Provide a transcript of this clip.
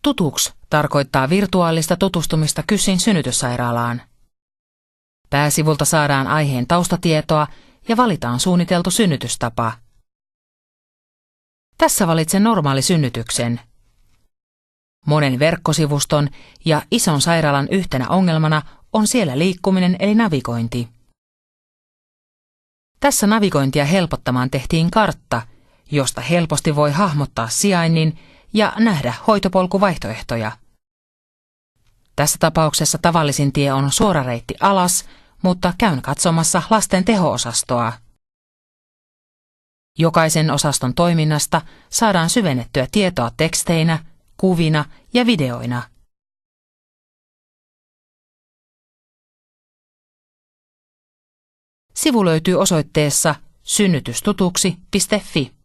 Tutuks tarkoittaa virtuaalista tutustumista KYSin synnytyssairaalaan. Pääsivulta saadaan aiheen taustatietoa ja valitaan suunniteltu synnytystapa. Tässä valitsen normaalisynnytyksen. Monen verkkosivuston ja ison sairaalan yhtenä ongelmana on siellä liikkuminen eli navigointi. Tässä navigointia helpottamaan tehtiin kartta, josta helposti voi hahmottaa sijainnin ja nähdä hoitopolkuvaihtoehtoja. Tässä tapauksessa tavallisin tie on suora reitti alas, mutta käyn katsomassa lasten teho-osastoa. Jokaisen osaston toiminnasta saadaan syvennettyä tietoa teksteinä, kuvina ja videoina. Sivu löytyy osoitteessa synnytystutuksi.fi.